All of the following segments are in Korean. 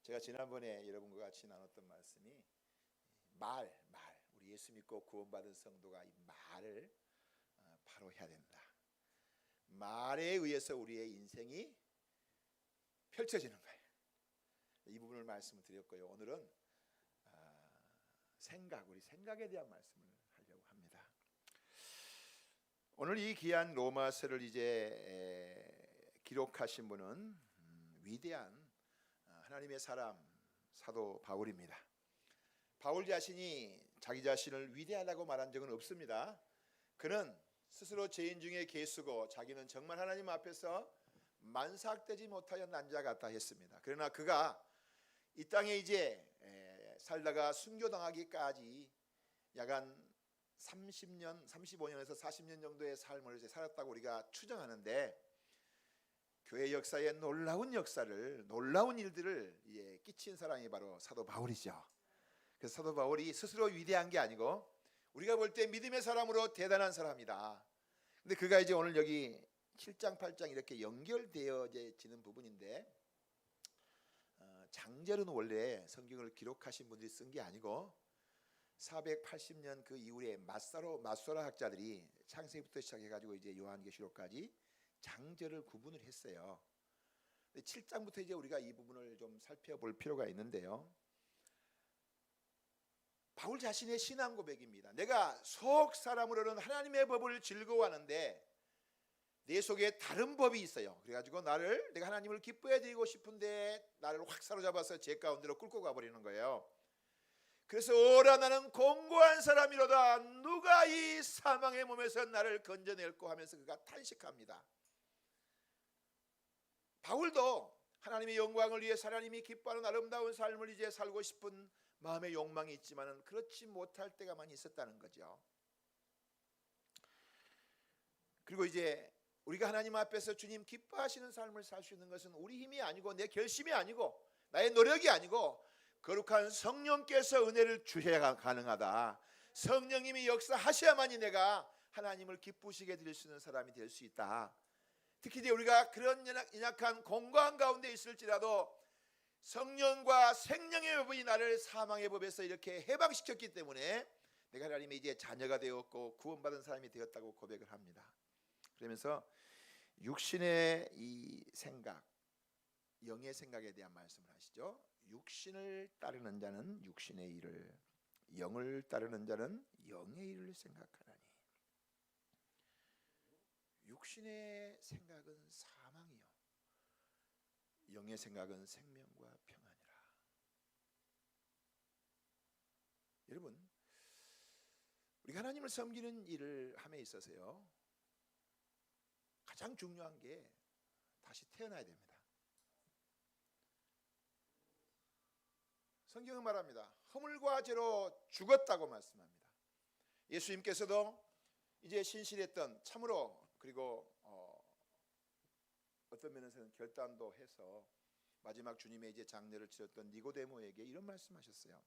제가 지난번에 여러분과 같이 나눴던 말씀이 우리 예수 믿고 구원받은 성도가 이 말을 바로 해야 된다. 말에 의해서 우리의 인생이 펼쳐지는 거예요. 이 부분을 말씀을 드렸고요. 오늘은 우리 생각에 대한 말씀을 하려고 합니다. 오늘 이 귀한 로마서를 이제 기록하신 분은 위대한 하나님의 사람 사도 바울입니다. 바울 자신이 자기 자신을 위대하다고 말한 적은 없습니다. 그는 스스로 죄인 중에 괴수고 자기는 정말 하나님 앞에서 만삭되지 못하여 난 자 같다 했습니다. 그러나 그가 이 땅에 이제 살다가 순교당하기까지 약간 30년, 35년에서 40년 정도의 삶을 살았다고 우리가 추정하는데, 교회 역사에 놀라운 일들을 끼친 사람이 바로 사도 바울이죠. 그래서 사도 바울이 스스로 위대한 게 아니고 우리가 볼 때 믿음의 사람으로 대단한 사람이다. 근데 그가 이제 오늘 여기 7장 8장 이렇게 연결되어지는 부분인데, 장절은 원래 성경을 기록하신 분들이 쓴 게 아니고 480년 그 이후에 마소라 학자들이 창세기부터 시작해가지고 이제 요한계시록까지 장절을 구분을 했어요. 7장부터 이제 우리가 이 부분을 좀 살펴볼 필요가 있는데요. 바울 자신의 신앙 고백입니다. 내가 속 사람으로는 하나님의 법을 즐거워하는데 내 속에 다른 법이 있어요. 그래가지고 내가 하나님을 기뻐해 드리고 싶은데 나를 확 사로잡아서 죄 가운데로 끌고 가버리는 거예요. 그래서 오라 나는 공고한 사람이로다, 누가 이 사망의 몸에서 나를 건져낼꼬 하면서 그가 탄식합니다. 바울도 하나님의 영광을 위해 하나님이 기뻐하는 아름다운 삶을 이제 살고 싶은 마음의 욕망이 있지만은 그렇지 못할 때가 많이 있었다는 거죠. 그리고 이제 우리가 하나님 앞에서 주님 기뻐하시는 삶을 살 수 있는 것은 우리 힘이 아니고 내 결심이 아니고 나의 노력이 아니고 거룩한 성령께서 은혜를 주셔야 가능하다. 성령님이 역사하셔야만이 내가 하나님을 기쁘시게 드릴 수 있는 사람이 될 수 있다. 특히 이제 우리가 그런 연약한 공고한 가운데 있을지라도 성령과 생명의 법이 나를 사망의 법에서 이렇게 해방시켰기 때문에 내가 하나님의 이제 자녀가 되었고 구원받은 사람이 되었다고 고백을 합니다. 그러면서 육신의 이 생각, 영의 생각에 대한 말씀을 하시죠. 육신을 따르는 자는 육신의 일을, 영을 따르는 자는 영의 일을 생각하나니. 육신의 생각은 사망이요, 영의 생각은 생명과 평안이라. 여러분, 우리가 하나님을 섬기는 일을 함에 있어서요, 가장 중요한 게 다시 태어나야 됩니다. 성경은 말합니다. 허물과 죄로 죽었다고 말씀합니다. 예수님께서도 이제 신실했던, 참으로 그리고 어떤 면에서는 결단도 해서 마지막 주님의 이제 장례를 치렀던 니고데모에게 이런 말씀하셨어요.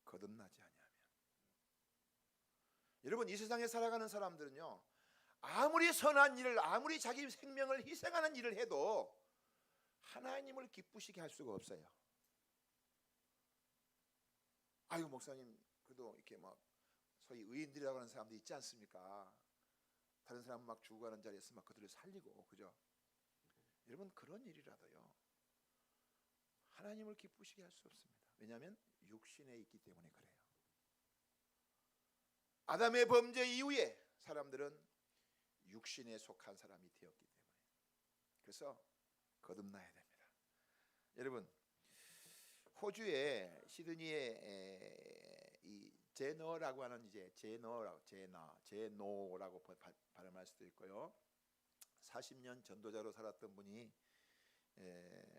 거듭나지 아니하면. 여러분, 이 세상에 살아가는 사람들은요, 아무리 선한 일을, 아무리 자기 생명을 희생하는 일을 해도 하나님을 기쁘시게 할 수가 없어요. 아유, 목사님, 그래도 이렇게 막 소위 의인들이라고 하는 사람도 있지 않습니까? 다른 사람 막 죽어가는 자리에서 막 그들을 살리고, 그죠? 여러분, 그런 일이라도요, 하나님을 기쁘시게 할 수 없습니다. 왜냐하면 육신에 있기 때문에 그래요. 아담의 범죄 이후에 사람들은 육신에 속한 사람이 되었기 때문에, 그래서 거듭나야 됩니다. 여러분, 호주의 시드니에 이 제너라고 하는 이제 제노라고 발음할 수도 있고요. 40년 전도자로 살았던 분이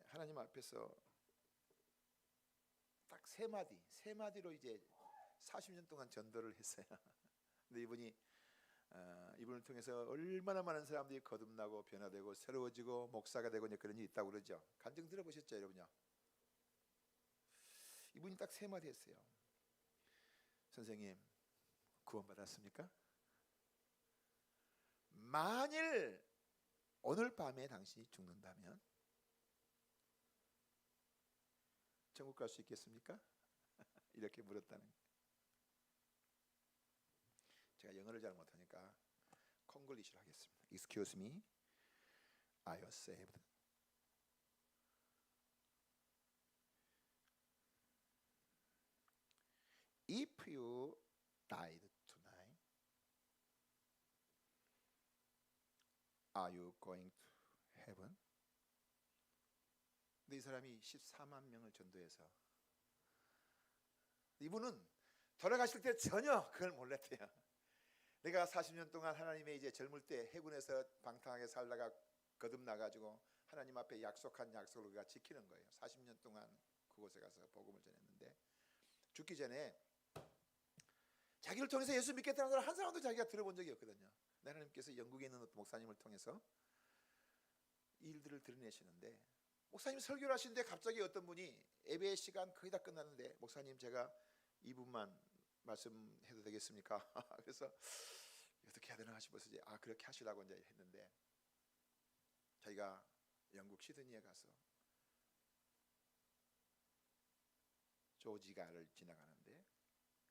하나님 앞에서 딱 세 마디로 이제 40년 동안 전도를 했어요. 근데 이분을 통해서 얼마나 많은 사람들이 거듭나고 변화되고 새로워지고 목사가 되고 그런 일이 있다고 그러죠. 간증 들어보셨죠, 여러분요? 이분이 딱 세 마디 했어요. 선생님, 구원받았습니까? 만일 오늘 밤에 당신이 죽는다면 천국 갈 수 있겠습니까? 이렇게 물었다는 거예요. 제가 영어를 잘 못하니까 콩글리시로 하겠습니다. Excuse me, are you saved? If you died tonight, are you going to heaven? 근데 이 사람이 14만 명을 전도해서 이분은 돌아가실 때 전혀 그걸 몰랐대요. 내가 40년 동안 하나님의 이제 젊을 때 해군에서 방탕하게 살다가 거듭나가지고 하나님 앞에 약속한 약속을 그가 지키는 거예요. 40년 동안 그곳에 가서 복음을 전했는데 죽기 전에 자기를 통해서 예수 믿겠다는 사람 한 사람도 자기가 들어본 적이 없거든요. 하나님께서 영국에 있는 어떤 목사님을 통해서 이 일들을 드러내시는데 목사님 설교를 하시는데 갑자기 어떤 분이 예배 시간 거의 다 끝났는데 목사님 제가 2분만 말씀해도 되겠습니까? 그래서 어떻게 해야 되나 싶어서 이제 그렇게 하시라고 이제 했는데 자기가 영국 시드니에 가서 조지가를 지나가는데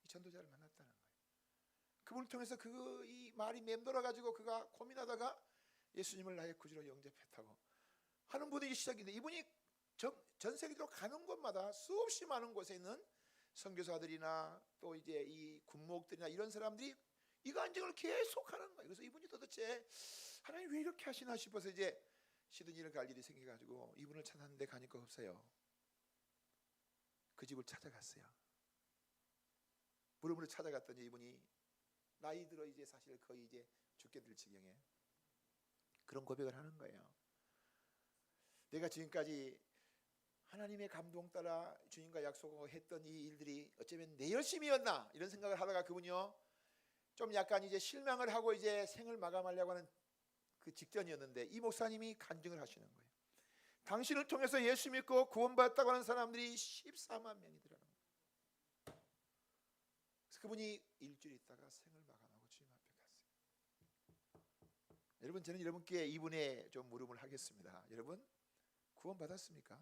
이 전도자를 만났다는 거예요. 그분을 통해서 이 말이 맴돌아 가지고 그가 고민하다가 예수님을 나의 구주로 영접했다고 하는 분위기 시작인데 이분이 전 세계로 가는 곳마다 수없이 많은 곳에 있는 선교사들이나 또 이제 이 군목들이나 이런 사람들이 이 간증을 계속하는 거예요. 그래서 이분이 도대체 하나님 왜 이렇게 하시나 싶어서 이제 시드니를 갈 일이 생겨가지고 이분을 찾았는데 가니까 없어요. 그 집을 찾아갔어요. 물음으로 찾아갔더니 이분이 나이 들어 이제 사실 거의 이제 죽게 될 지경에 그런 고백을 하는 거예요. 내가 지금까지 하나님의 감동 따라 주님과 약속했던 이 일들이 어쩌면 내 열심이었나 이런 생각을 하다가 그분이요 좀 약간 이제 실망을 하고 이제 생을 마감하려고 하는 그 직전이었는데 이 목사님이 간증을 하시는 거예요. 당신을 통해서 예수 믿고 구원받았다고 하는 사람들이 14만 명이더라는 거예요. 그래서 그분이 일주일 있다가 생을 마감하고 주님 앞에 갔어요. 여러분 저는 여러분께 이분의 좀 물음을 하겠습니다. 여러분 구원받았습니까?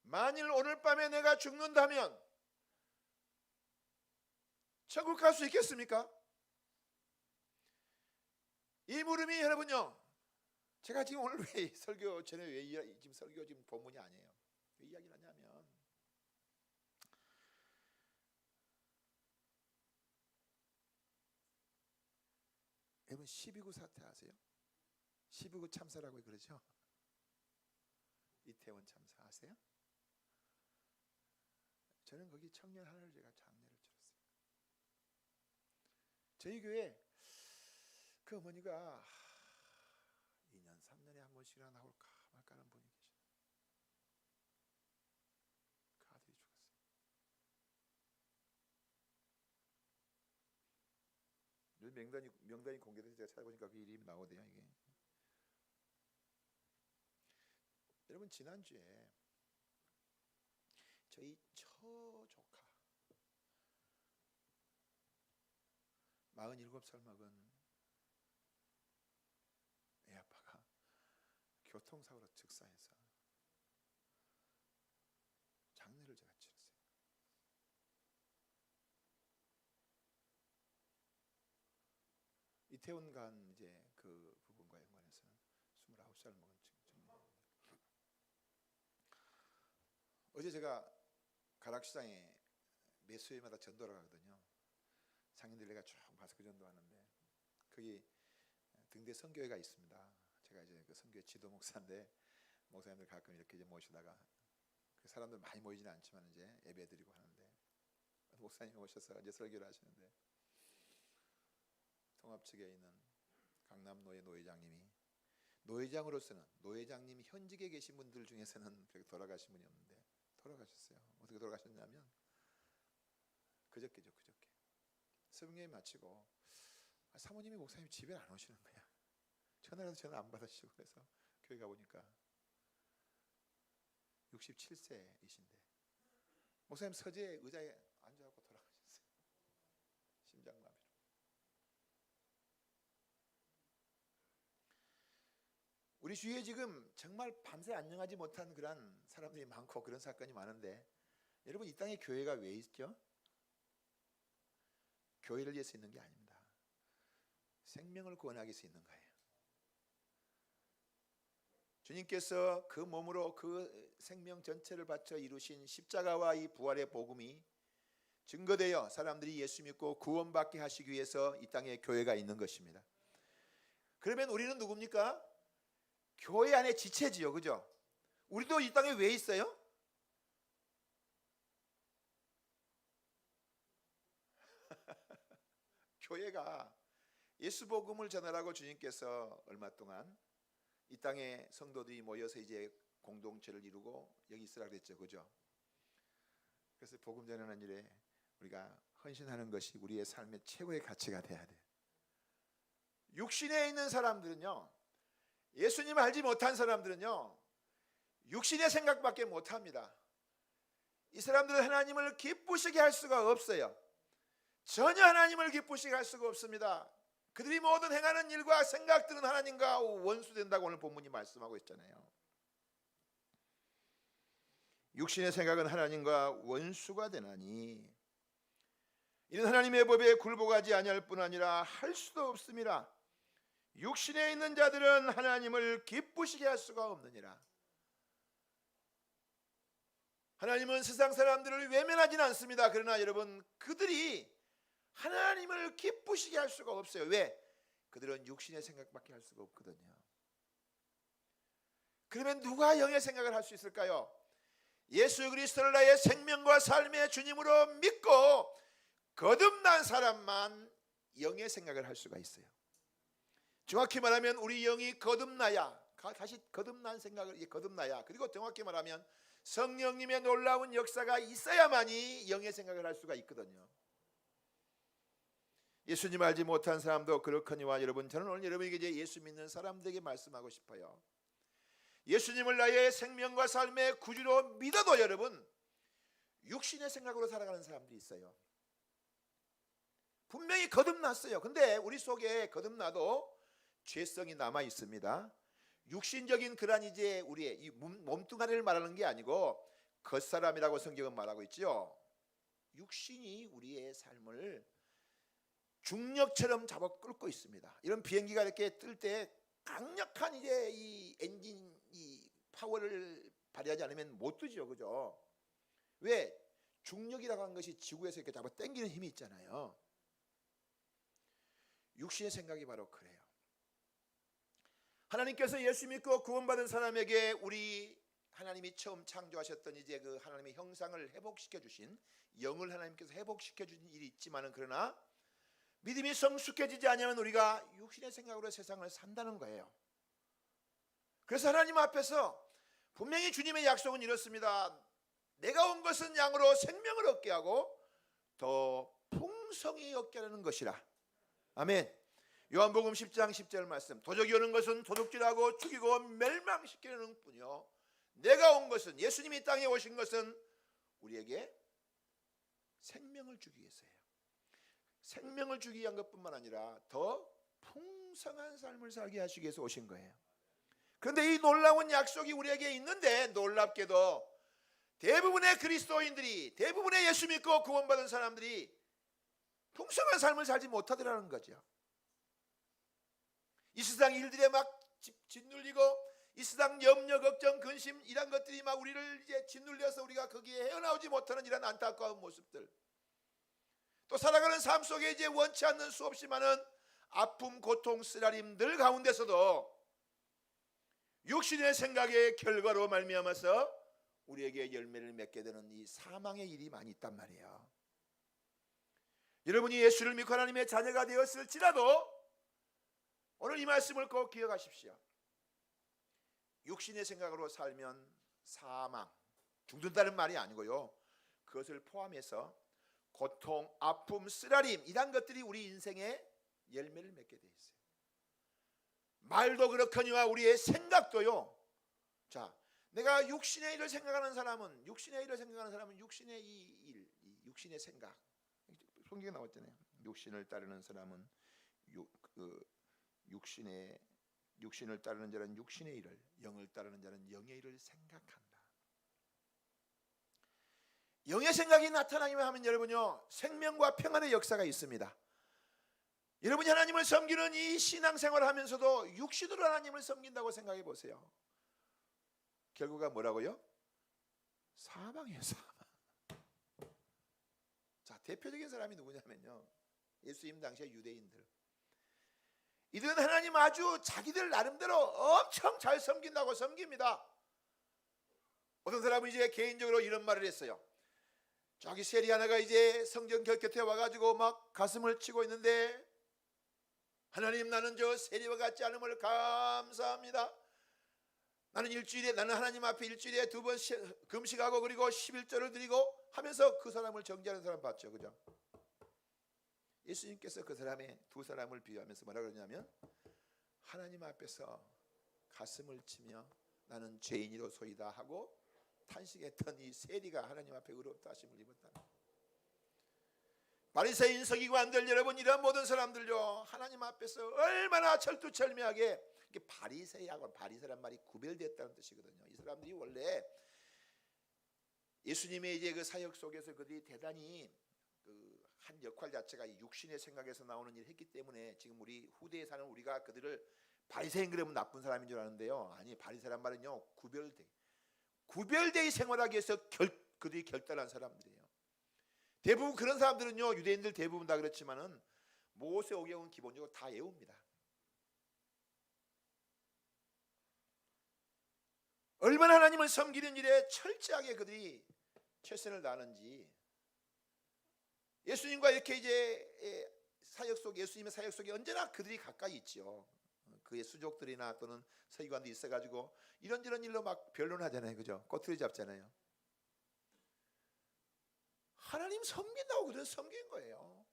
만일 오늘 밤에 내가 죽는다면 천국 갈 수 있겠습니까? 이 물음이 여러분요 제가 지금 오늘 왜 설교 전에 왜 지금 설교 지금 본문이 아니에요. 왜 이야기를 하냐면 여러분 12구 사태 아세요? 12구 참사라고 그러죠. 이태원 참사 아세요? 저는 거기 청년 하나를 제가 장례를 치렀어요. 저희 교회 그 어머니가 2년 3년에 한 번씩이나 나올까 말까 하는 분이 계시네요. 그 아들이 죽었어요. 명단이 공개돼서 제가 찾아보니까 그 이름이 나오대요. 이게 여러분 지난주에 저희 처조카 47살 먹은 애 아빠가 교통사고로 즉사해서 장례를 제가 치렀어요. 이태원 간 이제 그 부분과 연관해서는 29살 먹은 청년입니다. 어제 제가 가락시장에 매 수요일마다 전도를 가거든요. 상인들 내가 쭉 마스크 전도하는데 거기 등대 선교회가 있습니다. 제가 이제 그 선교회 지도 목사인데 목사님들 가끔 이렇게 이제 모시다가 그 사람들 많이 모이지는 않지만 이제 예배드리고 하는데 목사님이 오셔서 이제 설교를 하시는데 통합 측에 있는 강남노회 노회장님이 노회장으로서는 노회장님이 현직에 계신 분들 중에서는 그렇게 돌아가신 분이 없는데 돌아가셨어요. 어떻게 돌아가셨냐면 그저께죠. 새벽예배 마치고 사모님이 목사님 집에 안 오시는 거야. 전화라도 전화 안 받으시고 그래서 교회 가보니까 67세이신데 목사님 서재 의자에 앉아갖고 돌아가셨어요. 심장마비로. 우리 주위에 지금 정말 밤새 안녕하지 못한 그런 사람들이 많고 그런 사건이 많은데, 여러분, 이 땅에 교회가 왜 있죠? 교회를 위해서 있는 게 아닙니다. 생명을 구원하기 위해서 있는 거예요. 주님께서 그 몸으로 그 생명 전체를 바쳐 이루신 십자가와 이 부활의 복음이 증거되어 사람들이 예수 믿고 구원받게 하시기 위해서 이 땅에 교회가 있는 것입니다. 그러면 우리는 누굽니까? 교회 안에 지체지요, 그죠? 우리도 이 땅에 왜 있어요? 교회가 예수 복음을 전하라고 주님께서 얼마 동안 이 땅에 성도들이 모여서 이제 공동체를 이루고 여기 있으라 그랬죠, 그죠? 그래서 복음 전하는 일에 우리가 헌신하는 것이 우리의 삶의 최고의 가치가 돼야 돼. 육신에 있는 사람들은요, 예수님 알지 못한 사람들은요, 육신의 생각밖에 못합니다. 이 사람들은 하나님을 기쁘시게 할 수가 없어요. 전혀 하나님을 기쁘시게 할 수가 없습니다. 그들이 모든 행하는 일과 생각들은 하나님과 원수된다고 오늘 본문이 말씀하고 있잖아요. 육신의 생각은 하나님과 원수가 되나니 이는 하나님의 법에 굴복하지 아니할 뿐 아니라 할 수도 없습니다. 육신에 있는 자들은 하나님을 기쁘시게 할 수가 없느니라. 하나님은 세상 사람들을 외면하지는 않습니다. 그러나 여러분, 그들이 하나님을 기쁘시게 할 수가 없어요. 왜? 그들은 육신의 생각밖에 할 수가 없거든요. 그러면 누가 영의 생각을 할 수 있을까요? 예수 그리스도를 나의 생명과 삶의 주님으로 믿고 거듭난 사람만 영의 생각을 할 수가 있어요. 정확히 말하면 우리 영이 거듭나야, 다시 거듭난 생각을 거듭나야, 그리고 정확히 말하면 성령님의 놀라운 역사가 있어야만이 영의 생각을 할 수가 있거든요. 예수님 알지 못한 사람도 그렇거니와 여러분, 저는 오늘 여러분에게 이제 예수 믿는 사람들에게 말씀하고 싶어요. 예수님을 나의 생명과 삶의 구주로 믿어도 여러분, 육신의 생각으로 살아가는 사람들이 있어요. 분명히 거듭났어요. 근데 우리 속에 거듭나도 죄성이 남아 있습니다. 육신적인 그런 이제 우리의 이 몸뚱아리를 말하는 게 아니고 겉사람이라고 성경은 말하고 있죠. 육신이 우리의 삶을 중력처럼 잡아 끌고 있습니다. 이런 비행기가 이렇게 뜰 때 강력한 이제 이 엔진 이 파워를 발휘하지 않으면 못 뜨죠, 그죠? 왜? 중력이라고 하는 것이 지구에서 이렇게 잡아 당기는 힘이 있잖아요. 육신의 생각이 바로 그래요. 하나님께서 예수 믿고 구원받은 사람에게 우리 하나님이 처음 창조하셨던 이제 그 하나님의 형상을 회복시켜 주신 영을 하나님께서 회복시켜 주신 일이 있지만은, 그러나 믿음이 성숙해지지 않으면 우리가 육신의 생각으로 세상을 산다는 거예요. 그래서 하나님 앞에서 분명히 주님의 약속은 이렇습니다. 내가 온 것은 양으로 생명을 얻게 하고 더 풍성히 얻게 하는 것이라. 아멘. 요한복음 10장 10절 말씀. 도적이 오는 것은 도둑질하고 죽이고 멸망시키려는 뿐이요, 내가 온 것은, 예수님이 땅에 오신 것은 우리에게 생명을 주기 위해서예요. 생명을 주기 위한 것뿐만 아니라 더 풍성한 삶을 살게 하시기 위해서 오신 거예요. 그런데 이 놀라운 약속이 우리에게 있는데, 놀랍게도 대부분의 그리스도인들이, 대부분의 예수 믿고 구원받은 사람들이 풍성한 삶을 살지 못하더라는 거죠. 이 세상 일들에 막 짓눌리고, 이 세상 염려, 걱정, 근심 이런 것들이 막 우리를 이제 짓눌려서 우리가 거기에 헤어나오지 못하는 이런 안타까운 모습들, 또 살아가는 삶 속에 이제 원치 않는 수없이 많은 아픔, 고통, 쓰라림들 가운데서도 육신의 생각의 결과로 말미암아서 우리에게 열매를 맺게 되는 이 사망의 일이 많이 있단 말이에요. 여러분이 예수를 믿고 하나님의 자녀가 되었을지라도 오늘 이 말씀을 꼭 기억하십시오. 육신의 생각으로 살면 사망, 죽는다는 말이 아니고요, 그것을 포함해서 고통, 아픔, 쓰라림 이런 것들이 우리 인생에 열매를 맺게 돼 있어요. 말도 그렇거니와 우리의 생각도요. 자, 내가 육신의 일을 생각하는 사람은, 육신의 육신의 생각, 성경에 나왔잖아요. 육신을 따르는 사람은 육신의 육신을 따르는 자는 육신의 일을, 영을 따르는 자는 영의 일을 생각한다. 영의 생각이 나타나기만 하면 여러분요, 생명과 평안의 역사가 있습니다. 여러분이 하나님을 섬기는 이 신앙생활을 하면서도 육신으로 하나님을 섬긴다고 생각해 보세요. 결과가 뭐라고요? 사망이에요, 사망. 자, 대표적인 사람이 누구냐면요, 예수님 당시의 유대인들. 이들은 하나님 아주 자기들 나름대로 엄청 잘 섬긴다고 섬깁니다. 어떤 사람은 이제 개인적으로 이런 말을 했어요. 저기 세리 하나가 이제 성전 곁에 와가지고 막 가슴을 치고 있는데, 하나님, 나는 저 세리와 같지 않음을 감사합니다. 나는 하나님 앞에 일주일에 2번 금식하고 그리고 11조를 드리고 하면서 그 사람을 정죄하는 사람 봤죠, 그죠? 예수님께서 그 사람의 두 사람을 비유하면서 뭐라 그러냐면, 하나님 앞에서 가슴을 치며 나는 죄인이로소이다 하고 탄식했던 이 세리가 하나님 앞에 의롭다 하심을 입었다. 바리새인 서기관들 여러분, 이런 모든 사람들요, 하나님 앞에서 얼마나 철두철미하게, 이게 바리새하고 바리새란 말이 구별됐다는 뜻이거든요. 이 사람들이 원래 예수님의 이제 그 사역 속에서 그들이 대단히 그 한 역할 자체가 육신의 생각에서 나오는 일을 했기 때문에 지금 우리 후대에 사는 우리가 그들을 바리새인 그러면 나쁜 사람인 줄 아는데요, 아니, 바리새란 말은요, 구별되이 생활하기 위해서 그들이 결단한 사람들이에요. 대부분 그런 사람들은요, 유대인들 대부분 다 그렇지만은 모세오경은 기본적으로 다 외웁니다. 얼마나 하나님을 섬기는 일에 철저하게 그들이 최선을 다하는지. 예수님과 이렇게 이제 예수님의 사역 속에 언제나 그들이 가까이 있죠. 그의 수족들이나 또는 서기관도 있어가지고 이런저런 일로 막 변론하잖아요, 그죠? 꼬투리 잡잖아요. 하나님 섬긴다고 그래서 섬긴 거예요.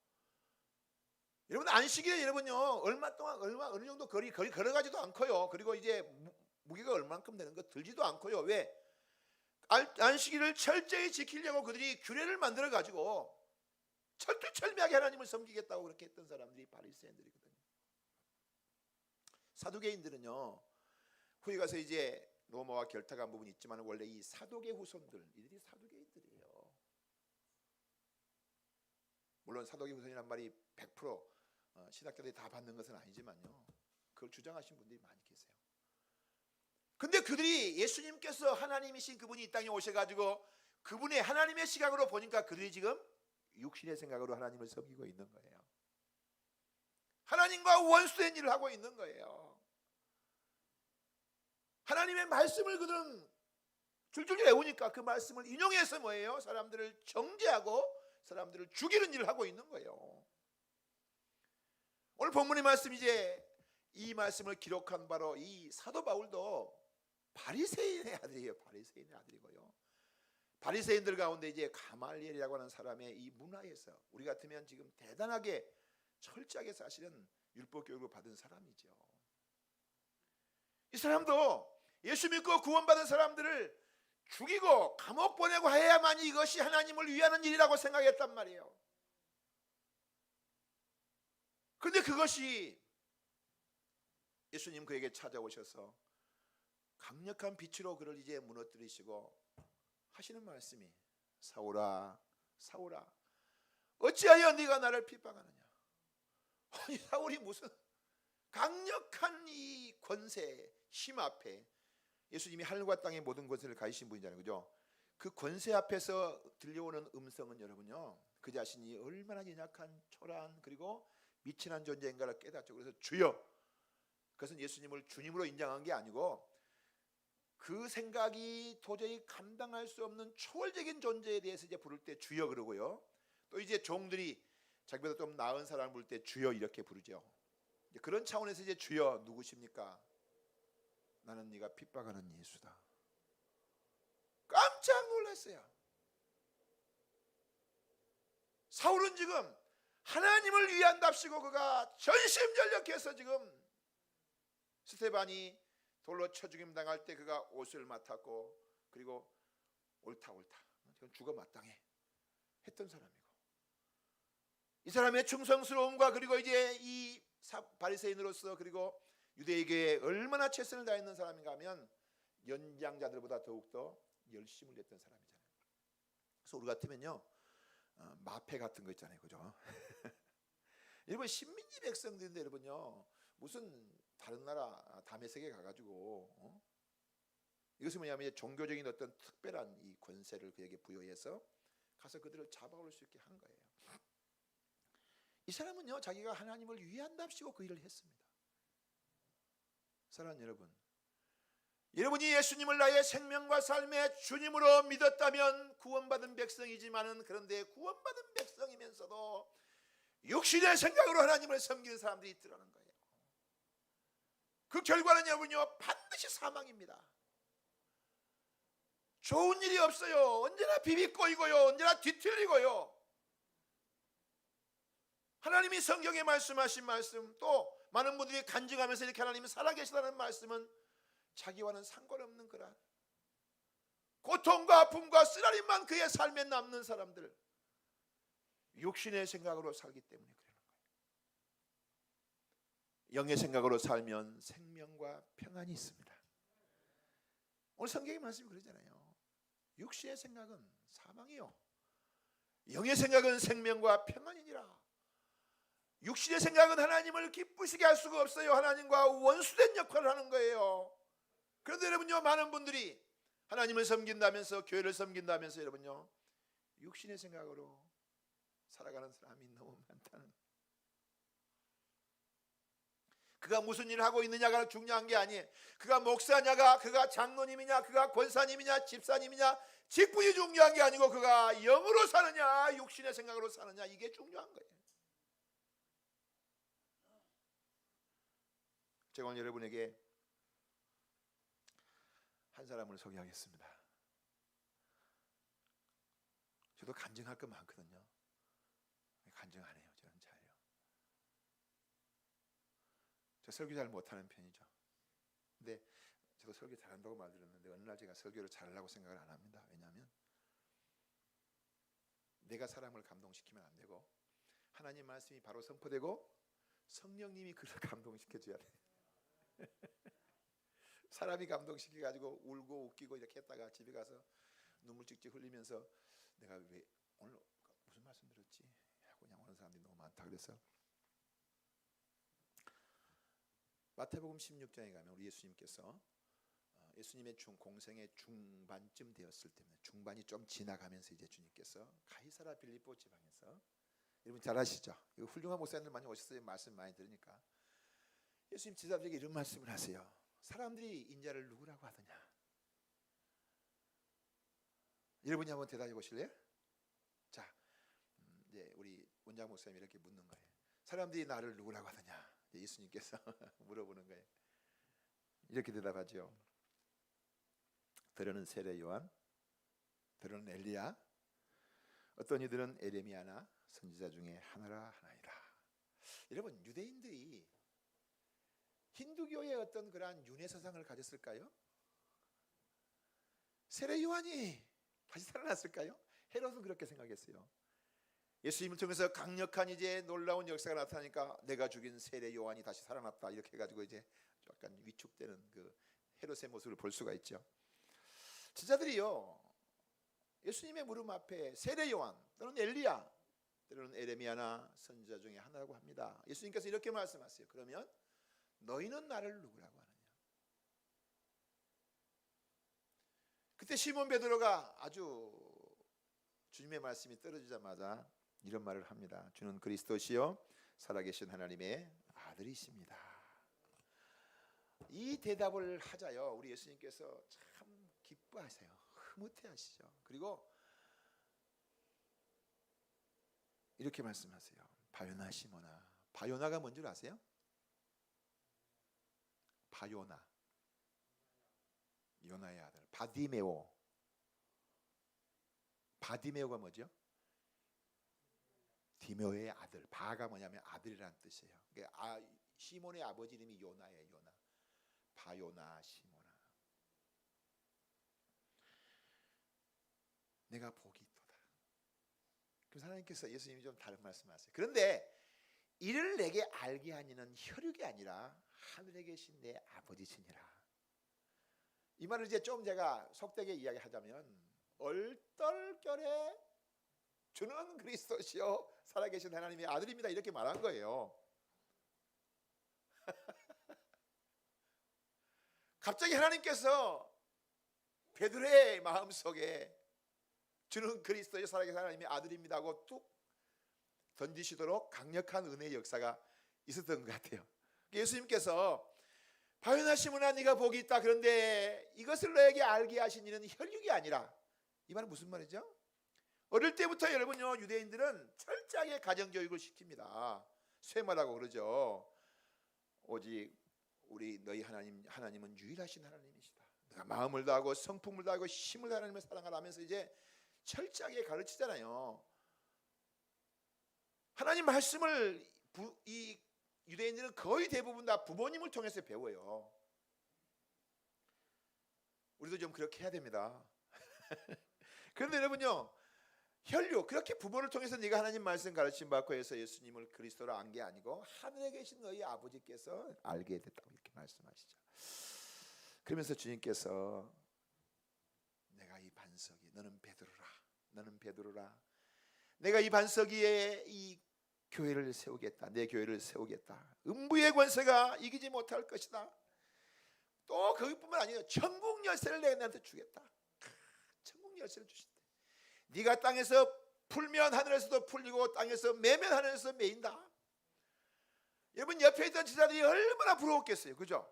여러분, 안식일에 여러분요, 어느 정도 거리 걸어가지도 않고요. 그리고 이제 무게가 얼만큼 되는 거 들지도 않고요. 왜? 안식일을 철저히 지키려고 그들이 규례를 만들어 가지고 철두철미하게 하나님을 섬기겠다고 그렇게 했던 사람들이 바리새인들이거든요. 사두개인들은요, 후에 가서 이제 로마와 결탁한 부분이 있지만 원래 이 사도계 후손들, 이들이 사두개인들이에요. 물론 사도계 후손이란 말이 100% 신학자들이 다 받는 것은 아니지만요, 그걸 주장하신 분들이 많이 계세요. 근데 그들이 예수님께서 하나님이신 그분이 이 땅에 오셔가지고 그분의 하나님의 시각으로 보니까 그들이 지금 육신의 생각으로 하나님을 섬기고 있는 거예요. 하나님과 원수된 일을 하고 있는 거예요. 하나님의 말씀을 그들은 줄줄 외우니까 그 말씀을 인용해서 뭐예요? 사람들을 정죄하고 사람들을 죽이는 일을 하고 있는 거예요. 오늘 본문의 말씀, 이제 이 말씀을 기록한 바로 이 사도 바울도 바리새인의 아들이에요. 바리새인의 아들이고요. 바리새인들 가운데 이제 가말리엘이라고 하는 사람의 이 문화에서 우리 같으면 지금 대단하게 철저하게 사실은 율법 교육을 받은 사람이죠. 이 사람도 예수 믿고 구원받은 사람들을 죽이고 감옥 보내고 해야만이 이것이 하나님을 위하는 일이라고 생각했단 말이에요. 그런데 그것이 예수님 그에게 찾아오셔서 강력한 빛으로 그를 이제 무너뜨리시고 하시는 말씀이, 사울아 사울아 어찌하여 네가 나를 핍박하느냐. 아니, 사울이 무슨 강력한 이 권세 힘 앞에, 예수님이 하늘과 땅의 모든 권세를 가지신 분이잖아요, 그죠? 그 권세 앞에서 들려오는 음성은 여러분요, 그 자신이 얼마나 연약한 초라한 그리고 미천한 존재인가를 깨닫죠. 그래서 주여, 그것은 예수님을 주님으로 인정한 게 아니고 그 생각이 도저히 감당할 수 없는 초월적인 존재에 대해서 이제 부를 때 주여 그러고요. 또 이제 종들이 자기보다 좀 나은 사람을 부를 때 주여 이렇게 부르죠. 그런 차원에서 이제 주여 누구십니까? 나는 네가 핍박하는 예수다. 깜짝 놀랐어요. 사울은 지금 하나님을 위한답시고 그가 전심전력해서 지금 스데반이 돌로 쳐 죽임 당할 때 그가 옷을 맡았고, 그리고 옳다 죽어 마땅해 했던 사람이고, 이 사람의 충성스러움과 그리고 이제 이 바리새인으로서 그리고 유대교회에 얼마나 최선을 다했는 사람인가 하면 연장자들보다 더욱더 열심을 냈던 사람이잖아요. 그래서 우리 같으면요, 마패 같은 거 있잖아요, 그죠? 여러분, 신민지 백성들인데 여러분요, 무슨 다른 나라 다메섹에 가가지고 이것은 뭐냐면 종교적인 어떤 특별한 이 권세를 그에게 부여해서 가서 그들을 잡아올 수 있게 한 거예요. 이 사람은요, 자기가 하나님을 위한답시고 그 일을 했습니다. 사랑하는 여러분, 여러분이 예수님을 나의 생명과 삶의 주님으로 믿었다면 구원받은 백성이지만은, 그런데 구원받은 백성이면서도 육신의 생각으로 하나님을 섬기는 사람들이 있더라는 거예요. 그 결과는 여러분요, 반드시 사망입니다. 좋은 일이 없어요. 언제나 비비꼬이고요, 언제나 뒤틀리고요. 하나님이 성경에 말씀하신 말씀, 또 많은 분들이 간증하면서 이렇게 하나님이 살아계시다는 말씀은 자기와는 상관없는 그런 고통과 아픔과 쓰라림만 그의 삶에 남는 사람들, 육신의 생각으로 살기 때문에 그러는 거예요. 영의 생각으로 살면 생명과 평안이 있습니다. 오늘 성경의 말씀이 그러잖아요. 육신의 생각은 사망이요, 영의 생각은 생명과 평안이니라. 육신의 생각은 하나님을 기쁘시게 할 수가 없어요. 하나님과 원수된 역할을 하는 거예요. 그런데 여러분요, 많은 분들이 하나님을 섬긴다면서, 교회를 섬긴다면서 여러분요, 육신의 생각으로 살아가는 사람이 너무 많다는 거예요. 그가 무슨 일을 하고 있느냐가 중요한 게 아니에요. 그가 목사냐가, 그가 장로님이냐, 그가 권사님이냐, 집사님이냐, 직분이 중요한 게 아니고 그가 영으로 사느냐, 육신의 생각으로 사느냐, 이게 중요한 거예요. 제가 오늘 여러분에게 한 사람을 소개하겠습니다. 저도 간증할 거 많거든요. 간증 안 해요. 저는 잘요. 저 설교 잘 못하는 편이죠. 근데 저도 설교 잘한다고 말 들었는데 어느 날 제가 설교를 잘하려고 생각을 안 합니다. 왜냐하면 내가 사람을 감동시키면 안 되고, 하나님 말씀이 바로 선포되고 성령님이 그를 감동시켜줘야 돼. 사람이 감동시켜가지고 울고 웃기고 이렇게 했다가 집에 가서 눈물 찍찍 흘리면서 내가 왜 오늘 무슨 말씀 들었지 하고 그냥 오는 사람들이 너무 많다. 그래서 마태복음 16장에 가면 우리 예수님께서 예수님의 공생의 중반쯤 되었을 때면, 중반이 좀 지나가면서 이제 주님께서 가이사라 빌립보 지방에서, 여러분 잘 아시죠? 이거 훌륭한 목사님들 많이 오셨어요. 말씀 많이 들으니까. 예수님 지사들에게 이런 말씀을 하세요. 사람들이 인자를 누구라고 하더냐? 여러분이 한번 대답해 보실래요? 자, 이제 우리 원장 목사님이 이렇게 묻는 거예요. 사람들이 나를 누구라고 하더냐? 예수님께서 물어보는 거예요. 이렇게 대답하죠. 더러는 세례 요한, 더러는 엘리야, 어떤 이들은 에레미야나 선지자 중에 하나라 하나이라. 여러분, 유대인들이 힌두교의 어떤 그러한 윤회 사상을 가졌을까요? 세례 요한이 다시 살아났을까요? 헤롯은 그렇게 생각했어요. 예수님을 통해서 강력한 이제 놀라운 역사가 나타나니까 내가 죽인 세례 요한이 다시 살아났다 이렇게 해가지고 이제 약간 위축되는 그 헤롯의 모습을 볼 수가 있죠. 제자들이요, 예수님의 무릎 앞에 세례 요한 또는 엘리야 또는 에레미야나 선지자 중에 하나라고 합니다. 예수님께서 이렇게 말씀하세요. 그러면 너희는 나를 누구라고 하느냐? 그때 시몬 베드로가 아주 주님의 말씀이 떨어지자마자 이런 말을 합니다. 주는 그리스도시요 살아계신 하나님의 아들이십니다. 이 대답을 하자요, 우리 예수님께서 참 기뻐하세요. 흐뭇해하시죠. 그리고 이렇게 말씀하세요. 바요나 시몬아. 바요나가 뭔 줄 아세요? 바요나, 요나의 아들. 바디메오. 바디메오가 뭐죠? 디메오의 아들. 바가 뭐냐면 아들이라는 뜻이에요. 시몬의 아버지 이름이 요나예요. 요나. 바요나 시몬아. 내가 복이 있도다. 그럼 하나님께서, 예수님이 좀 다른 말씀하세요. 그런데 이를 내게 알게 하니는 혈육이 아니라 하늘에 계신 내 아버지시니라. 이 말을 이제 좀 제가 속되게 이야기하자면 얼떨결에 주는 그리스도시요 살아계신 하나님의 아들입니다 이렇게 말한 거예요. 갑자기 하나님께서 베드로의 마음속에 주는 그리스도의 살아계신 하나님의 아들입니다 하고 뚝 던지시도록 강력한 은혜의 역사가 있었던 것 같아요. 예수님께서 바요나 시몬아 네가 복이 있다. 그런데 이것을 너에게 알게 하신 이는 혈육이 아니라, 이 말은 무슨 말이죠? 어릴 때부터 여러분요 유대인들은 철저하게 가정교육을 시킵니다. 쇠마라고 그러죠. 오직 우리 너희 하나님은 유일하신 하나님이시다. 내가 마음을 다하고 성품을 다하고 힘을 다하는 하나님을 사랑하라 하면서 이제 철저하게 가르치잖아요. 하나님 말씀을 이 유대인들은 거의 대부분 다 부모님을 통해서 배워요. 우리도 좀 그렇게 해야 됩니다. 그런데 여러분요 혈육, 그렇게 부모를 통해서 네가 하나님 말씀 가르침 받고 해서 예수님을 그리스도로 안 게 아니고 하늘에 계신 너희 아버지께서 알게 됐다고 이렇게 말씀하시죠. 그러면서 주님께서 내가 이 반석 위에, 너는 베드로라 내가 이 반석 위에 이 교회를 세우겠다. 내 교회를 세우겠다. 음부의 권세가 이기지 못할 것이다. 또 그것뿐만 아니라 천국 열쇠를 내가 너한테 주겠다. 천국 열쇠를 주신다. 네가 땅에서 풀면 하늘에서도 풀리고 땅에서 매면 하늘에서 매인다. 여러분 옆에 있던 제자들이 얼마나 부러웠겠어요. 그죠?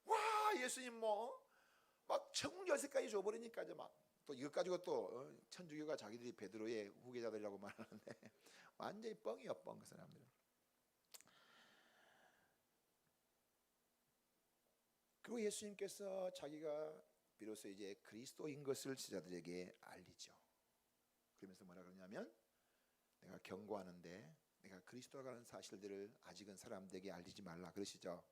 와 예수님 막 천국 열쇠까지 줘버리니까 이제 막 또 이것 가지고 또 천주교가 자기들이 베드로의 후계자들이라고 말하는데 완전히 뻥이에요. 뻥. 그 사람들은. 그리고 예수님께서 자기가 비로소 이제 그리스도인 것을 제자들에게 알리죠. 그러면서 뭐라 그러냐면 내가 경고하는데 내가 그리스도라는 사실들을 아직은 사람들에게 알리지 말라 그러시죠.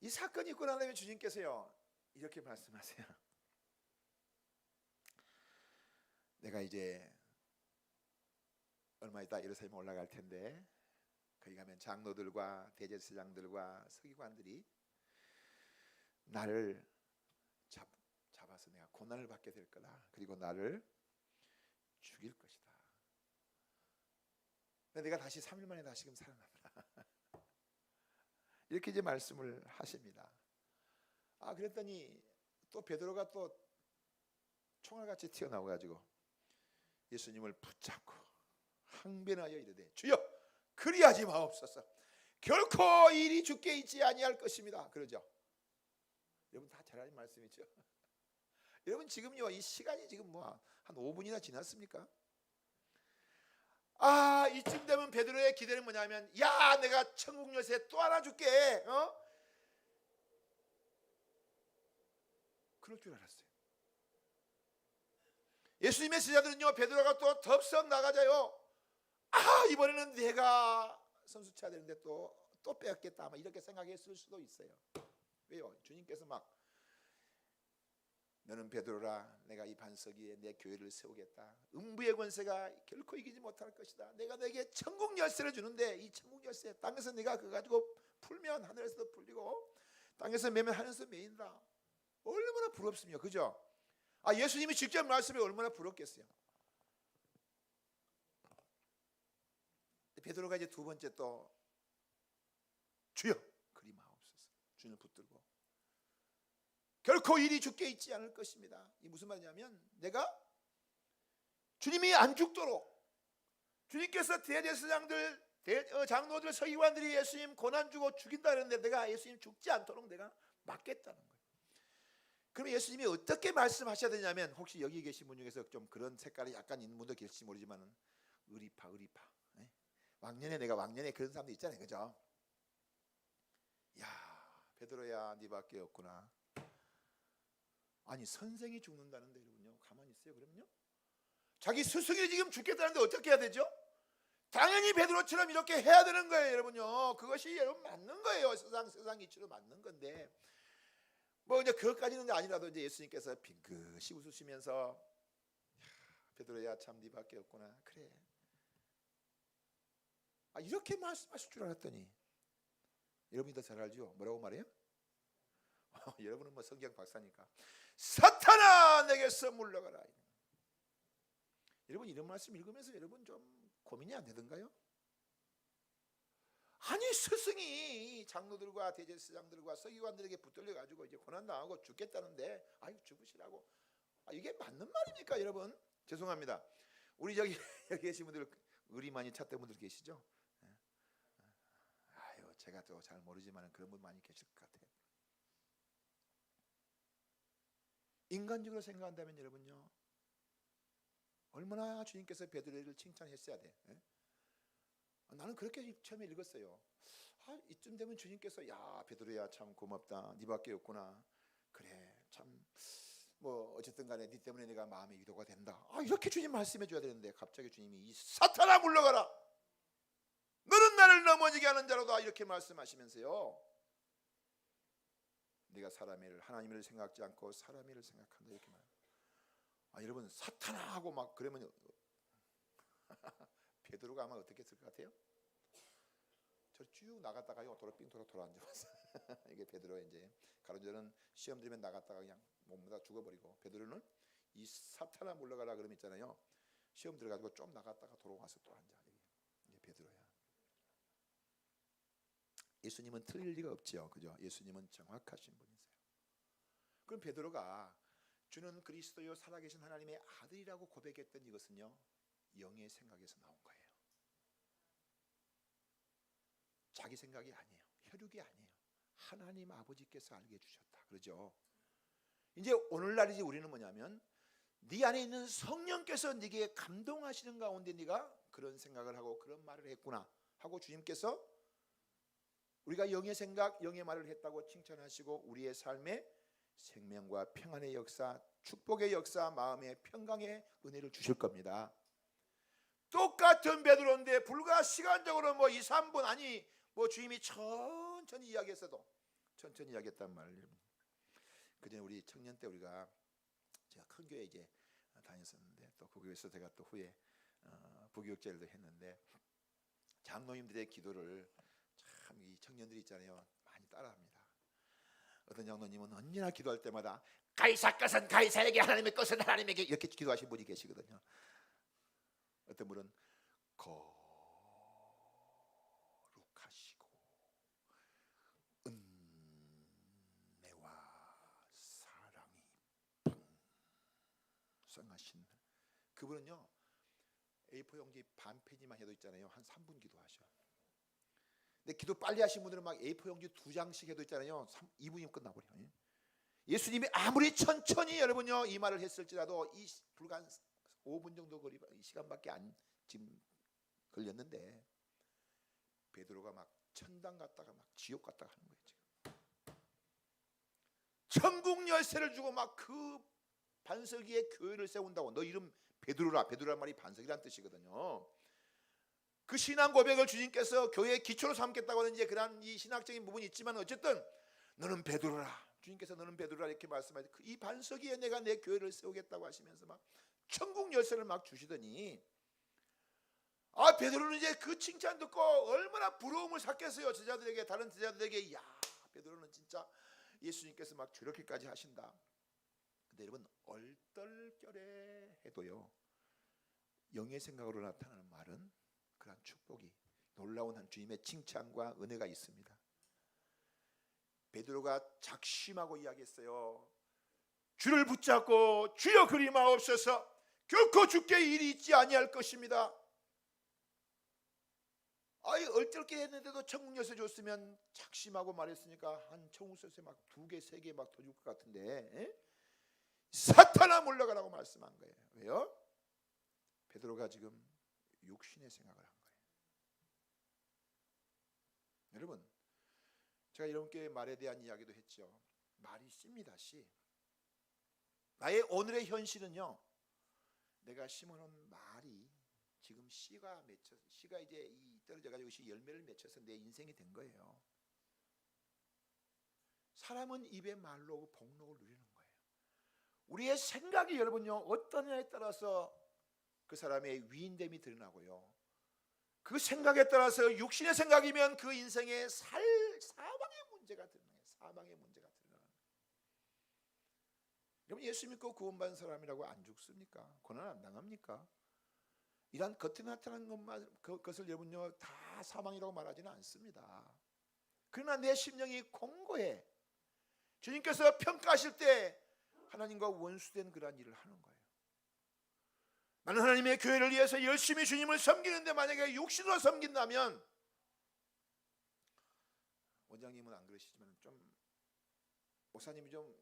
이 사건이 있고 난 다음에 주님께서요 이렇게 말씀하세요. 내가 이제 얼마 있다 예루살렘에 올라갈 텐데 거기 가면 장로들과 대제사장들과 서기관들이 나를 잡아서 내가 고난을 받게 될 거다. 그리고 나를 죽일 것이다. 근데 내가 다시 3일 만에 다시금 살아난다. 이렇게 이제 말씀을 하십니다. 그랬더니 또 베드로가 또 총알같이 튀어나와가지고 예수님을 붙잡고 항변하여 이르되 주여 그리하지 마옵소서. 결코 일이 죽게 있지 아니할 것입니다. 그러죠. 여러분 다 잘 아는 말씀이죠. 여러분 지금요 이 시간이 지금 한 5분이나 지났습니까? 이쯤 되면 베드로의 기대는 뭐냐면 야 내가 천국 열쇠 또 하나 줄게. 그럴 줄 알았어요. 예수님의 제자들은요 베드로가 또 덥석 나가자요. 이번에는 내가 선수 쳐야 되는데 또 빼앗겠다 아마 이렇게 생각했을 수도 있어요. 왜요? 주님께서 막 너는 베드로라 내가 이 반석 위에 내 교회를 세우겠다. 음부의 권세가 결코 이기지 못할 것이다. 내가 너에게 천국 열쇠를 주는데 이 천국 열쇠 땅에서 네가 그거 가지고 풀면 하늘에서도 풀리고 땅에서 매면 하늘에서 매인다. 얼마나 부럽습니까? 그죠? 예수님이 직접 말씀해 얼마나 부럽겠어요. 베드로가 이제 두 번째 또 주여 그리 마옵소서. 주님을 붙들고 결코 일이 죽게 있지 않을 것입니다. 이 무슨 말이냐면 내가 주님이 안 죽도록 주님께서 대제사장들 장로들 서기관들이 예수님 고난 주고 죽인다는데 내가 예수님 죽지 않도록 내가 막겠다는 거예요. 그럼 예수님이 어떻게 말씀하셔야 되냐면 혹시 여기 계신 분 중에서 좀 그런 색깔이 약간 있는 분도 계실지 모르지만 의리파 왕년에 그런 사람도 있잖아요. 그죠? 야 베드로야 네 밖에 없구나. 아니 선생이 죽는다는데 여러분요 가만히 있어요. 그러면요 자기 스승이 지금 죽겠다는데 어떻게 해야 되죠? 당연히 베드로처럼 이렇게 해야 되는 거예요. 여러분요 그것이 여러분 맞는 거예요. 세상 이치로 맞는 건데 이제 그것까지는 아니라도 이제 예수님께서 빙긋이 웃으시면서 베드로야 참 네 밖에 없구나. 그래 이렇게 말씀하실 줄 알았더니 여러분이 더 잘 알죠? 뭐라고 말해요? 여러분은 뭐 성경 박사니까 사탄아 내게서 물러가라. 여러분 이런 말씀 읽으면서 여러분 좀 고민이 안 되던가요? 아니 스승이 장로들과 대제사장들과 서기관들에게 붙들려 가지고 이제 고난 당하고 죽겠다는데 아유 죽으시라고. 이게 맞는 말입니까 여러분? 죄송합니다. 우리 여기 계신 분들 의리 많이 찾던 분들 계시죠? 아유 제가 또 잘 모르지만 그런 분 많이 계실 것 같아요. 인간적으로 생각한다면 여러분요 얼마나 주님께서 베드로를 칭찬했어야 돼. 나는 그렇게 처음에 읽었어요. 이쯤 되면 주님께서 야 베드로야 참 고맙다. 네밖에 없구나. 그래 참 뭐 어쨌든 간에 네 때문에 내가 마음의 위로가 된다. 이렇게 주님 말씀해 줘야 되는데 갑자기 주님이 이 사탄아 물러가라. 너는 나를 넘어지게 하는 자로다 이렇게 말씀하시면서요. 네가 사람의 일을 하나님의 일을 생각지 않고 사람의 일을 생각한다 이렇게 말해요. 여러분 사탄아 하고 막 그러면 베드로가 아마 어떻게 했을 것 같아요? 저 쭉 나갔다가요 도로 삥 돌아 앉아봤어. 이게 베드로 이제 가론저는 시험 들면 나갔다가 그냥 몸다 죽어버리고 베드로는 이 사탄아 물러가라 그러면 있잖아요. 시험 들어가지고 좀 나갔다가 돌아와서 또 앉아. 이게 베드로야. 예수님은 틀릴 리가 없지요, 그죠? 예수님은 정확하신 분이세요. 그럼 베드로가 주는 그리스도요 살아계신 하나님의 아들이라고 고백했던 이것은요 영의 생각에서 나온 거예요. 자기 생각이 아니에요. 혈육이 아니에요. 하나님 아버지께서 알게 해주셨다. 그러죠? 이제 오늘날이지 우리는 뭐냐면 네 안에 있는 성령께서 네게 감동하시는 가운데 네가 그런 생각을 하고 그런 말을 했구나 하고 주님께서 우리가 영의 생각, 영의 말을 했다고 칭찬하시고 우리의 삶에 생명과 평안의 역사, 축복의 역사, 마음의 평강의 은혜를 주실 겁니다. 똑같은 베드로인데 불과 시간적으로 뭐 2, 3분 아니 뭐 주님이 천천히 이야기했어도 천천히 이야기했단 말이에요. 그전에 우리 청년 때 우리가 제가 큰 교회 이제 다녔었는데 또 그 교회에서 제가 또 후에 부교육제를 했는데 장로님들의 기도를 참 이 청년들이 있잖아요 많이 따라합니다. 어떤 장로님은 언제나 기도할 때마다 가이사 것은 가이사에게 하나님의 것은 하나님에게 이렇게 기도하신 분이 계시거든요. 어떤 분은 거룩하시고 은혜와 사랑이 풍성하신 그분은요 A4 용지 반 페이지만 해도 있잖아요 한 3분 기도하셔. 근데 기도 빨리 하신 분들은 막 A4 용지 2장씩 해도 있잖아요 2분이면 끝나버려. 예수님이 아무리 천천히 여러분요 이 말을 했을지라도 이 불과 5분 정도 거리 시간밖에 안 지금 걸렸는데 베드로가 막 천당 갔다가 막 지옥 갔다가 하는 거예요. 지금 천국 열쇠를 주고 막 그 반석 위에 교회를 세운다고. 너 이름 베드로라. 베드로란 말이 반석이란 뜻이거든요. 그 신앙 고백을 주님께서 교회의 기초로 삼겠다고 하는 이제 그런 이 신학적인 부분이 있지만 어쨌든 너는 베드로라. 주님께서 너는 베드로라 이렇게 말씀하시. 이 반석 위에 내가 내 교회를 세우겠다고 하시면서 막 천국 열쇠를 막 주시더니 베드로는 이제 그 칭찬 듣고 얼마나 부러움을 샀겠어요. 제자들에게 다른 제자들에게 야 베드로는 진짜 예수님께서 막 저렇게까지 하신다. 근데 여러분 얼떨결에 해도요 영의 생각으로 나타나는 말은 그런 축복이 놀라운 한 주님의 칭찬과 은혜가 있습니다. 베드로가 작심하고 이야기했어요. 주를 붙잡고 주여 그리 마옵소서 결코 주께 일이 있지 아니할 것입니다. 얼떨게 했는데도 천국 열쇠 줬으면 작심하고 말했으니까 한 천국 열쇠 막 2개, 3개 막 더 줄 것 같은데 사탄아 물러가라고 말씀한 거예요. 왜요? 베드로가 지금 육신의 생각을 한 거예요. 여러분 제가 여러분께 말에 대한 이야기도 했죠. 말이 씁니다. 씨. 나의 오늘의 현실은요 내가 심어놓은 말이 지금 씨가 이제 떨어져가지고 씨 열매를 맺혀서 내 인생이 된 거예요. 사람은 입의 말로 복록을 누리는 거예요. 우리의 생각이 여러분요 어떠냐에 따라서 그 사람의 위인됨이 드러나고요 그 생각에 따라서 육신의 생각이면 그 인생의 사망의 문제가 드러나요. 사망의 문제가 드러나요. 여러분 예수 믿고 구원받은 사람이라고 안 죽습니까? 고난 안 당합니까? 이런 겉에 나타나는 것을 여러분요 다 사망이라고 말하지는 않습니다. 그러나 내 심령이 공고해. 주님께서 평가하실 때 하나님과 원수된 그러한 일을 하는 거예요. 나는 하나님의 교회를 위해서 열심히 주님을 섬기는데 만약에 육신으로 섬긴다면, 원장님은 안 그러시지만 좀 목사님이 좀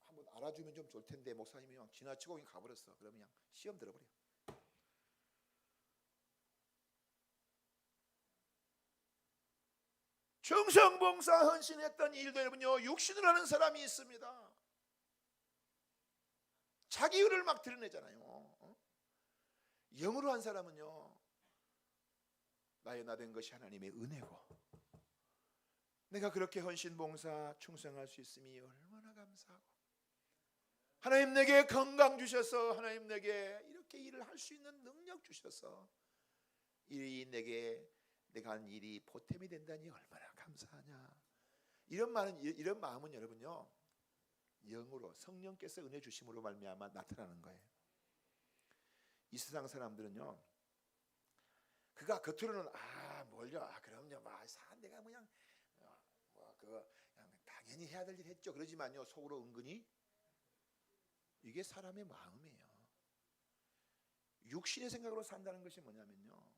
한번 알아주면 좀 좋을 텐데 목사님이 막 지나치고 그냥 가버렸어. 그러면 그냥 시험 들어버려. 정성봉사 헌신했던 일도 여러분요 육신으로 하는 사람이 있습니다. 자기 의를 막 드러내잖아요. 영으로 한 사람은요 나의 나 된 것이 하나님의 은혜고, 내가 그렇게 헌신봉사 충성할 수 있음이 얼마나 감사하고, 하나님 내게 건강 주셔서, 하나님 내게 이렇게 일을 할 수 있는 능력 주셔서 이 내가 한 일이 보탬이 된다니 얼마나 감사하냐. 이런 마음은 여러분요 영으로 성령께서 은혜 주심으로 말미암아 나타나는 거예요. 이 세상 사람들은요 그가 겉으로는 뭘요? 그럼요 내가 그냥 그거 그냥 당연히 해야 될 일 했죠. 그러지만요 속으로 은근히 이게 사람의 마음이에요. 육신의 생각으로 산다는 것이 뭐냐면요,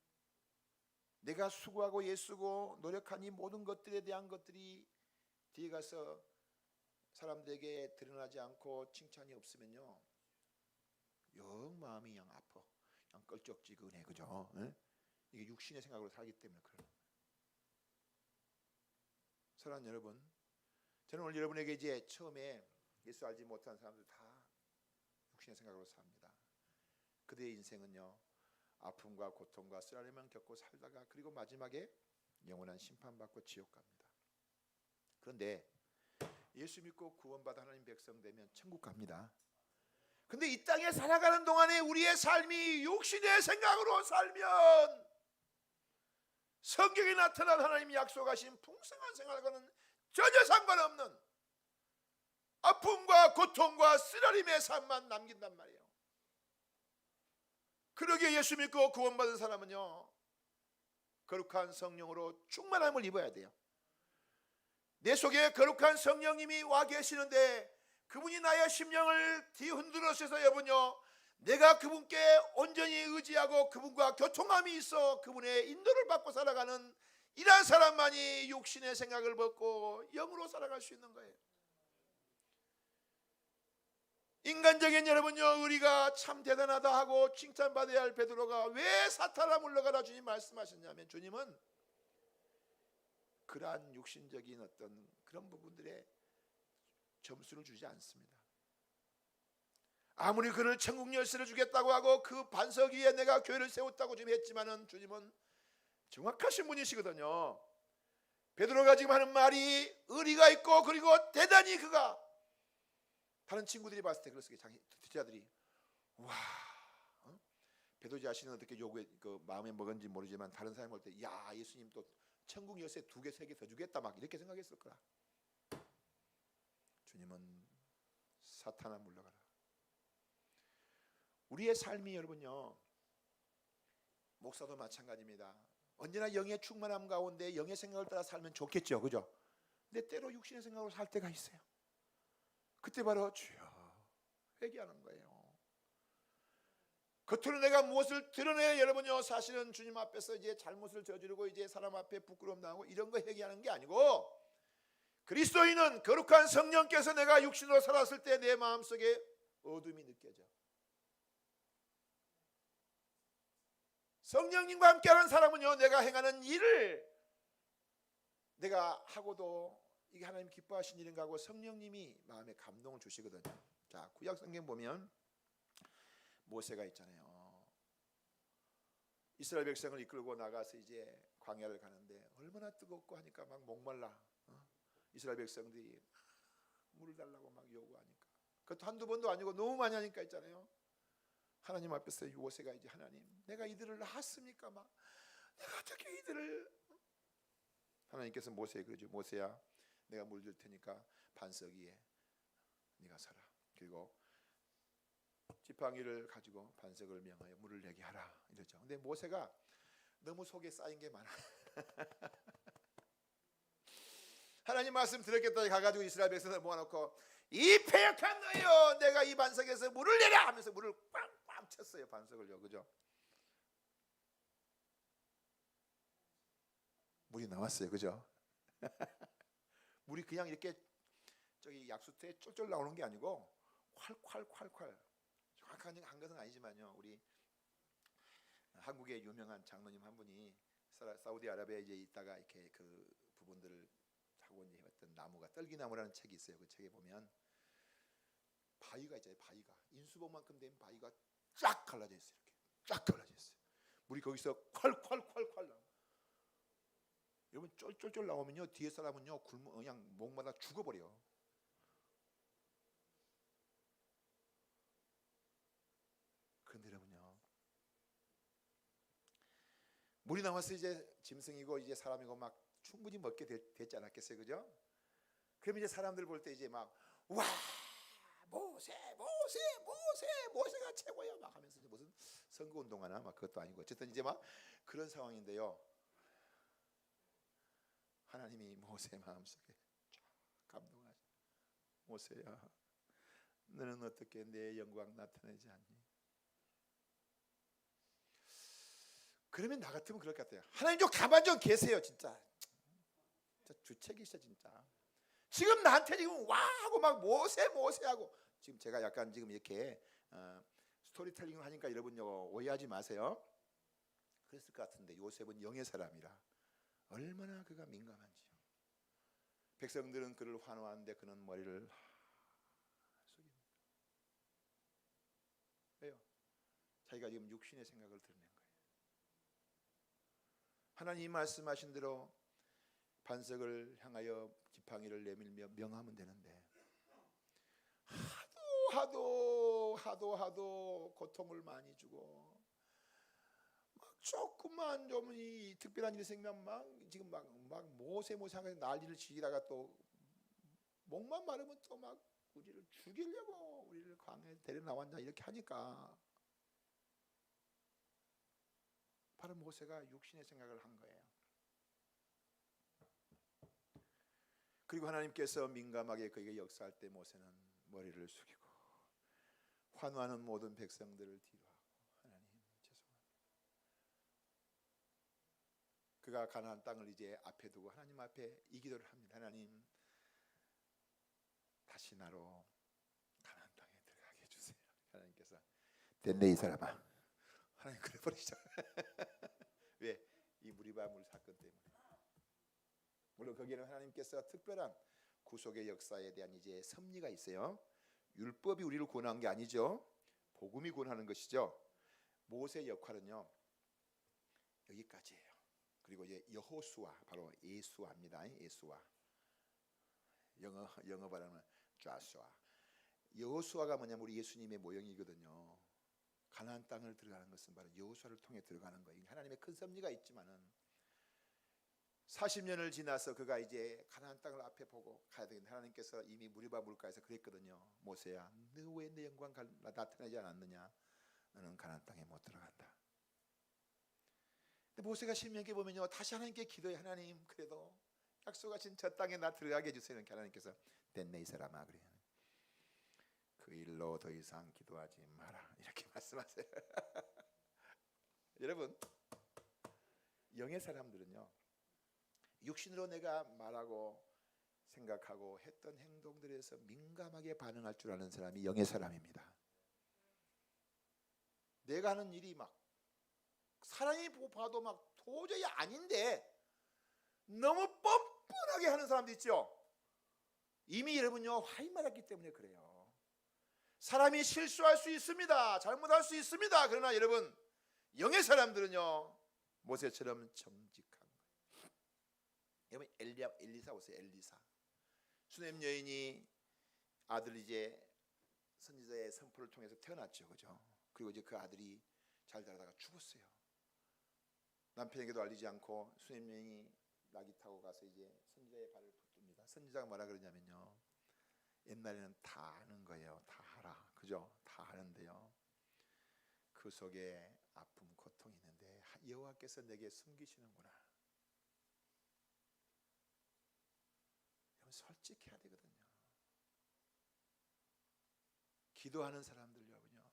내가 수고하고 애쓰고 노력한 이 모든 것들에 대한 것들이 뒤에 가서 사람들에게 드러나지 않고 칭찬이 없으면요 영 마음이 그냥 아파. 그냥 껄쩍지근해. 그죠? 네? 이게 육신의 생각으로 살기 때문에 그래요. 사랑하는 여러분, 저는 오늘 여러분에게 이제 처음에 예수 알지 못하는 사람들 다 육신의 생각으로 삽니다. 그들의 인생은요 아픔과 고통과 쓰라림만 겪고 살다가 그리고 마지막에 영원한 심판받고 지옥 갑니다. 그런데 예수 믿고 구원받아 하나님 백성 되면 천국 갑니다. 근데 이 땅에 살아가는 동안에 우리의 삶이 육신의 생각으로 살면 성경에 나타난 하나님이 약속하신 풍성한 생활과는 전혀 상관없는 아픔과 고통과 쓰라림의 삶만 남긴단 말이에요. 그러기에 예수 믿고 구원받은 사람은요 거룩한 성령으로 충만함을 입어야 돼요. 내 속에 거룩한 성령님이 와 계시는데 그분이 나의 심령을 뒤흔들어서 여러분요 내가 그분께 온전히 의지하고 그분과 교통함이 있어 그분의 인도를 받고 살아가는 이러한 사람만이 육신의 생각을 벗고 영으로 살아갈 수 있는 거예요. 인간적인 여러분요 우리가 참 대단하다 하고 칭찬받아야 할 베드로가 왜 사탄아 물러가라 주님 말씀하셨냐면, 주님은 그러한 육신적인 어떤 그런 부분들에 점수를 주지 않습니다. 아무리 그를 천국 열쇠를 주겠다고 하고 그 반석 위에 내가 교회를 세웠다고 지금 했지만은 주님은 정확하신 분이시거든요. 베드로가 지금 하는 말이 의리가 있고 그리고 대단히 그가 다른 친구들이 봤을 때 그랬어요. 자기 제자들이 와 베드로 자신은 어떻게 그 마음에 먹은지 모르지만 다른 사람이 볼 때 야 예수님 또 천국 열쇠 2개 3개 더 주겠다 막 이렇게 생각했을 거라. 주님은 사탄아 물러가라. 우리의 삶이 여러분요 목사도 마찬가지입니다. 언제나 영의 충만함 가운데 영의 생각을 따라 살면 좋겠죠. 그죠? 근데 때로 육신의 생각으로 살 때가 있어요. 그때 바로 주여 회개하는 거예요. 겉으로 내가 무엇을 드러내야 여러분요 사실은 주님 앞에서 이제 잘못을 저지르고 이제 사람 앞에 부끄러움 당하고 이런 거 회개하는 게 아니고, 그리스도인은 거룩한 성령께서 내가 육신으로 살았을 때 내 마음속에 어둠이 느껴져. 성령님과 함께하는 사람은요 내가 행하는 일을 내가 하고도 이게 하나님 기뻐하신 일인가 하고 성령님이 마음에 감동을 주시거든요. 자, 구약 성경 보면 모세가 있잖아요. 이스라엘 백성을 이끌고 나가서 이제 광야를 가는데 얼마나 뜨겁고 하니까 막 목말라. 이스라엘 백성들이 물을 달라고 막 요구하니까, 그것도 한두 번도 아니고 너무 많이 하니까 있잖아요. 하나님 앞에서 모세가 이제 하나님 내가 이들을 낳았습니까? 막 내가 어떻게 이들을. 하나님께서 모세에게 그러죠. 모세야, 내가 물들 테니까 반석 위에 네가 서라. 그리고 지팡이를 가지고 반석을 명하여 물을 내게 하라 이러죠. 근데 모세가 너무 속에 쌓인 게 많아. 하나님 말씀 들었겠다 가가지고 이스라엘 백성을 모아놓고 이 패역한 너희여, 내가 이 반석에서 물을 내라 하면서 물을 꽝꽝 쳤어요. 반석을요. 그죠? 물이 나왔어요. 그죠? 물이 그냥 이렇게 저기 약수터에 쫄쫄 나오는 게 아니고 콸콸콸콸. 정확한 한 것은 아니지만요. 우리 한국의 유명한 장로님 한 분이 사우디아라비아에 이제 있다가 이렇게 그 부분들을 하고 이제 어떤 나무가 떨기나무라는 책이 있어요. 그 책에 보면 바위가 있잖아요. 바위가 인수봉만큼 된 바위가 쫙 갈라져 있어요. 이렇게 쫙 갈라져 있어요. 물이 거기서 콸콸콸콸 나. 여러분 쫄쫄쫄 나오면요 뒤에 사람은요 굶어 그냥 목마다 죽어버려. 그런데 여러분요, 물이 나와서 이제 짐승이고 이제 사람이고 막 충분히 먹게 됐지 않았겠어요, 그죠? 그럼 이제 사람들 볼 때 이제 막 와 모세가 최고야 막 하면서 이제 무슨 선거 운동하나 막 그것도 아니고 어쨌든 이제 막 그런 상황인데요. 하나님이 모세 마음속에 쫙 감동하셔. 모세야, 너는 어떻게 내 영광 나타내지 않니? 그러면 나 같으면 그럴 것 같아요. 하나님 좀 가만 좀 계세요. 진짜 주책이시죠 진짜. 지금 나한테 지금 와 하고 막 모세 하고 지금 제가 약간 지금 이렇게 스토리텔링을 하니까 여러분요 오해하지 마세요. 그랬을 것 같은데 요셉은 영의 사람이라 얼마나 그가 민감한지요. 백성들은 그를 환호하는데 그는 머리를 숙입니다. 왜요? 자기가 지금 육신의 생각을 드러낸 거예요. 하나님 말씀하신 대로 반석을 향하여 지팡이를 내밀며 명하면 되는데 하도 고통을 많이 주고 막 조금만 좀 이 특별한 일이 생기면 막 지금 막 모세 하면서 난리를 지다가 또 목만 마르면 또 막 우리를 죽이려고 우리를 광야에 데려 나왔냐 이렇게 하니까 바로 모세가 육신의 생각을 한 거예요. 그리고 하나님께서 민감하게 그에게 역사할 때 모세는 머리를 숙이고 환호하는 모든 백성들을 뒤로하고 하나님 죄송합니다. 그가 가나안 땅을 이제 앞에 두고 하나님 앞에 이 기도를 합니다. 하나님 다시 나로 가나안 땅에 들어가게 해주세요. 하나님께서 됐네 이 사람아. 하나님 그래 버리죠. 왜? 이 무리바 물 사건 때문에. 물론 거기에는 하나님께서 특별한 구속의 역사에 대한 이제 섭리가 있어요. 율법이 우리를 구원한 게 아니죠. 복음이 구원하는 것이죠. 모세의 역할은요 여기까지예요. 그리고 이제 여호수아, 바로 예수아입니다. 예수아. 영어 발음은 좌수아. 여호수아가 뭐냐면 우리 예수님의 모형이거든요. 가나안 땅을 들어가는 것은 바로 여호수아를 통해 들어가는 거예요. 하나님의 큰 섭리가 있지만은 40년을 지나서 그가 이제 가나안 땅을 앞에 보고 가야 되겠는데 하나님께서 이미 무리바 물가에서 그랬거든요. 모세야, 너 왜 내 영광 나타내지 않았느냐? 너는 가나안 땅에 못 들어간다. 근데 모세가 신명기에 보면요 다시 하나님께 기도해. 하나님 그래도 약속하신 저 땅에 나 들어가게 해주세요. 이렇게 하나님께서 됐네 이 사람아. 그래. 그 일로 더 이상 기도하지 마라 이렇게 말씀하세요. 여러분 영의 사람들은요 육신으로 내가 말하고 생각하고 했던 행동들에서 민감하게 반응할 줄 아는 사람이 영의 사람입니다. 내가 하는 일이 막 사람이 봐도 막 도저히 아닌데 너무 뻔뻔하게 하는 사람도 있죠. 이미 여러분요 화인 맞았기 때문에 그래요. 사람이 실수할 수 있습니다. 잘못할 수 있습니다. 그러나 여러분 영의 사람들은요 모세처럼 정직한 거예요. 여러분 엘리사 보세요. 엘리사 수넴 여인이 아들 이제 선지자의 선포를 통해서 태어났죠, 그죠? 그리고 이제 그 아들이 잘 자라다가 죽었어요. 남편에게도 알리지 않고 수님이 낙이 타고 가서 이제 선지자의 발을 붙듭니다. 선지자가 뭐라 그러냐면요, 옛날에는 다 아는 거예요. 다 알아, 그죠? 다 아는데요, 그 속에 아픔, 고통이 있는데 여호와께서 내게 숨기시는구나. 여러분, 솔직해야 되거든요. 기도하는 사람들요군요.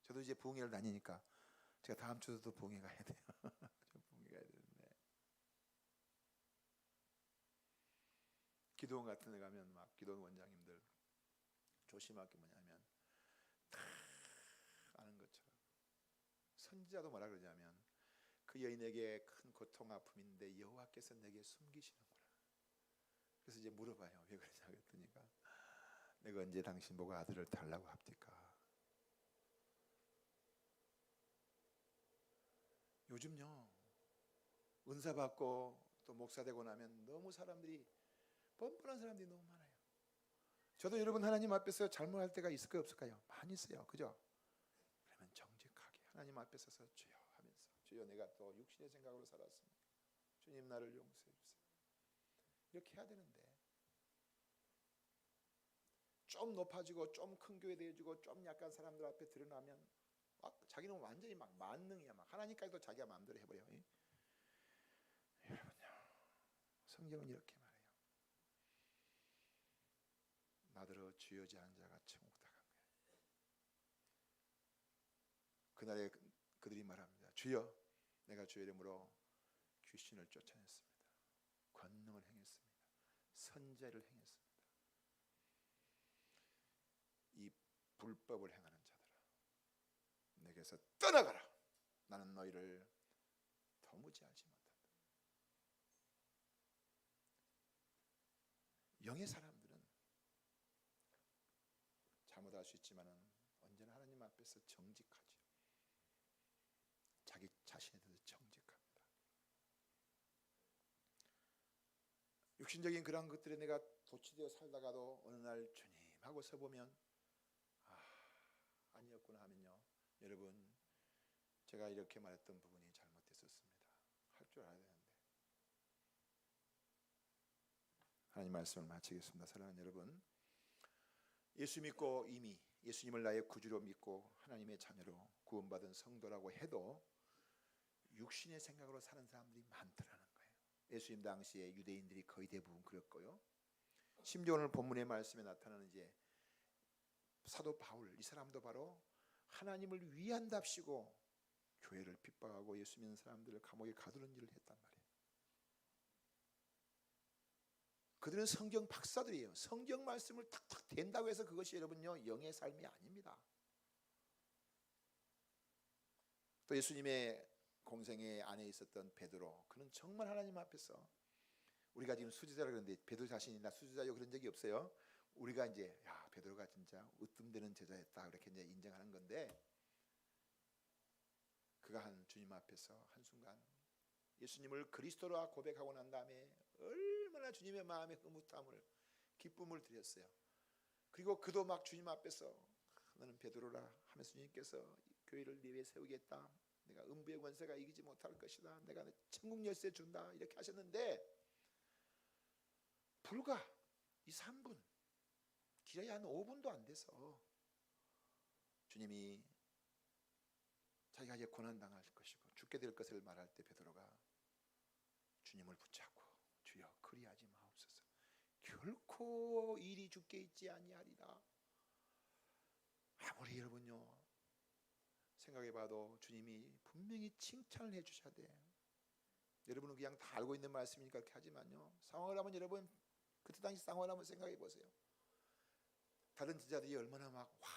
저도 이제 부흥회를 다니니까 제가 다음 주도 부흥회 가야 돼요. 부흥회 가야 되는데, 기도원 같은 데 가면 막 기도원 원장님들 조심할 게 뭐냐면 다 아는 것처럼, 선지자도 뭐라 그러냐면 그 여인에게 큰 고통 아픔인데 여호와께서 내게 숨기시는구나. 그래서 이제 물어봐요. 왜 그러냐 그랬더니까 내가 언제 당신 보고 아들을 달라고 합니까? 요즘요, 은사 받고 또 목사 되고 나면 너무 사람들이, 뻔뻔한 사람들이 너무 많아요. 저도 여러분 하나님 앞에서 잘못할 때가 있을까요 없을까요? 많이 있어요, 그죠? 그러면 정직하게 하나님 앞에 서서 주여 하면서, 주여 내가 또 육신의 생각으로 살았습니다. 주님 나를 용서해 주세요. 이렇게 해야 되는데, 좀 높아지고 좀 큰 교회 되어지고 좀 약간 사람들 앞에 드러나면 막 자기는 완전히 막 만능이야, 막 하나님까지도 자기가 마음대로 해버려요. 여러분요, 성경은 이렇게 말해요. 나더러 주여 제한 자가 천국 다 간 거예요. 그날에 그들이 말합니다. 주여, 내가 주의 이름으로 귀신을 쫓아냈습니다. 권능을 행했습니다. 선제를 행했습니다. 이 불법을 행하는 자들아, 내게서 떠나가라. 나는 너희를 도무지 알지 못한다. 영의 사람들은 잘못할 수 있지만은 언제나 하나님 앞에서 정직하죠. 자기 자신에 대해서 정직합니다. 육신적인 그런 것들에 내가 도취되어 살다가도 어느 날 주님 하고 서보면 아니었구나 하면요, 여러분, 제가 이렇게 말했던 부분이 잘못됐었습니다 할 줄 알아야 되는데. 하나님 말씀을 마치겠습니다. 사랑하는 여러분, 예수 믿고 이미 예수님을 나의 구주로 믿고 하나님의 자녀로 구원받은 성도라고 해도 육신의 생각으로 사는 사람들이 많더라는 거예요. 예수님 당시에 유대인들이 거의 대부분 그랬고요. 심지어 오늘 본문의 말씀에 나타나는 이제 사도 바울, 이 사람도 바로 하나님을 위한답시고 교회를 핍박하고 예수 믿는 사람들을 감옥에 가두는 일을 했단 말이에요. 그들은 성경 박사들이에요. 성경 말씀을 탁탁 댄다고 해서 그것이 여러분요 영의 삶이 아닙니다. 또 예수님의 공생애 안에 있었던 베드로, 그는 정말 하나님 앞에서, 우리가 지금 수지자라 그러는데 베드로 자신이 나 수지자요 그런 적이 없어요. 우리가 이제 야 베드로가 진짜 으뜸되는 제자였다 그렇게 이제 인정하는 건데, 그가 한 주님 앞에서 한순간 예수님을 그리스도라 고백하고 난 다음에 얼마나 주님의 마음에 흐뭇함을, 기쁨을 드렸어요. 그리고 그도 막 주님 앞에서 너는 베드로라 하면서 주님께서 교회를 네 위에 세우겠다, 내가 음부의 권세가 이기지 못할 것이다, 내가 천국 열쇠 준다 이렇게 하셨는데, 불과 2-3분, 길어야 한 5분도 안 돼서 주님이 자기가 이제 고난당할 것이고 죽게 될 것을 말할 때 베드로가 주님을 붙잡고 주여 그리하지 마옵소서, 결코 일이 죽게 있지 아니하리라. 아무리 여러분요 생각해봐도 주님이 분명히 칭찬을 해주셔야 돼. 여러분은 그냥 다 알고 있는 말씀이니까 그렇게 하지만요, 상황을 한번 여러분 그때 당시 상황을 한번 생각해보세요. 다른 제자들이 얼마나 막 와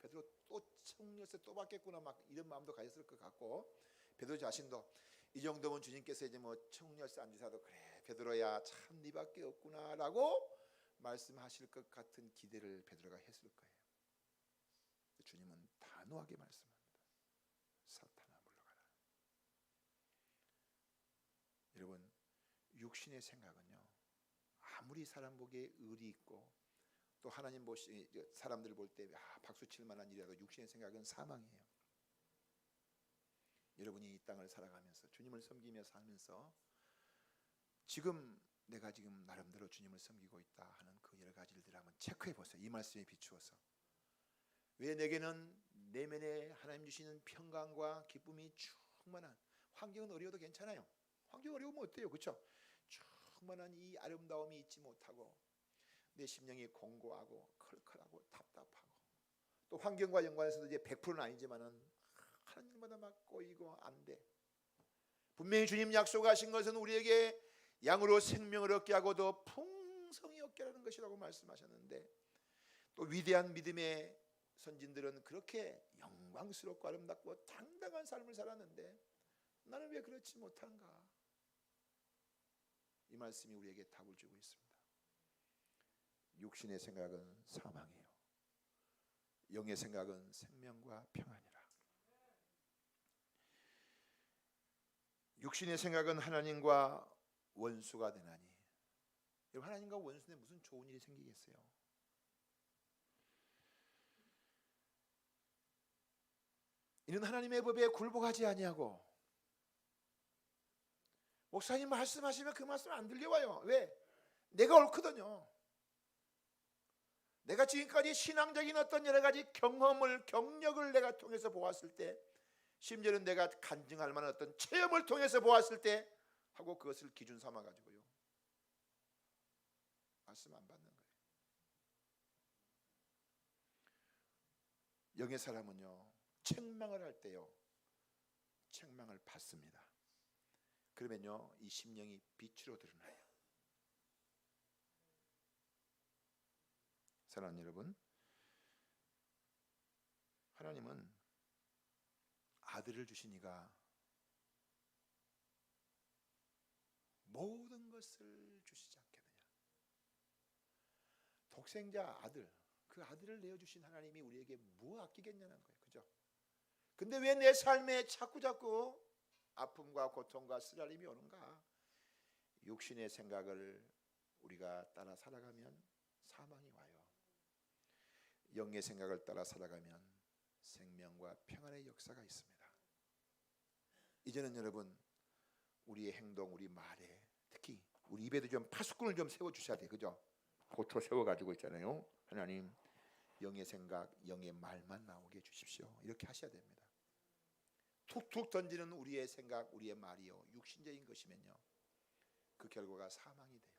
베드로 또 청년세 또 받겠구나 막 이런 마음도 가졌을 것 같고, 베드로 자신도 이 정도면 주님께서 이제 뭐 청년세 안 주셔도 그래 베드로야 참 네밖에 없구나라고 말씀하실 것 같은 기대를 베드로가 했을 거예요. 주님은 단호하게 말씀합니다. 사탄아 물러가라. 여러분, 육신의 생각은요 아무리 사람 보기에 의리 있고 또 하나님 보시 사람들 볼 때 박수 칠 만한 일이라도 육신의 생각은 사망이에요. 여러분이 이 땅을 살아가면서 주님을 섬기며 살면서 지금 내가 지금 나름대로 주님을 섬기고 있다 하는 그 여러 가지 일들을 한번 체크해 보세요. 이 말씀에 비추어서 왜 내게는 내면에 하나님 주시는 평강과 기쁨이 충만한, 환경은 어려워도 괜찮아요. 환경 어려우면 어때요? 그렇죠? 충만한 이 아름다움이 있지 못하고 내 심령이 공고하고 컬컬하고 답답하고 또 환경과 연관해서도 이제 100%는 아니지만은 하나님마다 막 꼬이고 안 돼. 분명히 주님 약속하신 것은 우리에게 양으로 생명을 얻게 하고 더 풍성히 얻게 하는 것이라고 말씀하셨는데 또 위대한 믿음의 선진들은 그렇게 영광스럽고 아름답고 당당한 삶을 살았는데 나는 왜 그렇지 못한가? 이 말씀이 우리에게 답을 주고 있습니다. 육신의 생각은 사망이요 영의 생각은 생명과 평안이라. 육신의 생각은 하나님과 원수가 되나니. 여러분, 하나님과 원수인데 무슨 좋은 일이 생기겠어요? 이는 하나님의 법에 굴복하지 아니하고. 목사님 말씀하시면 그 말씀 안 들려와요. 왜? 내가 옳거든요. 내가 지금까지 신앙적인 어떤 여러 가지 경력을 내가 통해서 보았을 때, 심지어는 내가 간증할 만한 어떤 체험을 통해서 보았을 때 하고 그것을 기준 삼아 가지고요 말씀 안 받는 거예요. 영의 사람은요 책망을 할 때요 책망을 받습니다. 그러면요 이 심령이 빛으로 드러나요. 사랑하는 여러분, 하나님은 아들을 주시니가 모든 것을 주시지 않겠느냐. 독생자 아들, 그 아들을 내어주신 하나님이 우리에게 뭐 아끼겠냐는 거예요. 그죠? 근데 왜 내 삶에 자꾸 아픔과 고통과 쓰라림이 오는가? 육신의 생각을 우리가 따라 살아가면 사망이 와요. 영의 생각을 따라 살아가면 생명과 평안의 역사가 있습니다. 이제는 여러분 우리의 행동, 우리 말에 특히 우리 입에도 좀 파수꾼을 좀 세워주셔야 돼요. 그죠? 고쳐 세워가지고 있잖아요. 하나님 영의 생각, 영의 말만 나오게 해주십시오. 이렇게 하셔야 됩니다. 툭툭 던지는 우리의 생각, 우리의 말이요 육신적인 것이면요 그 결과가 사망이 돼요.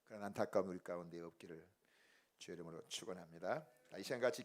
그런 안타까운 우리 가운데 없기를 주의 이름으로 축원합니다. 이 시간 같이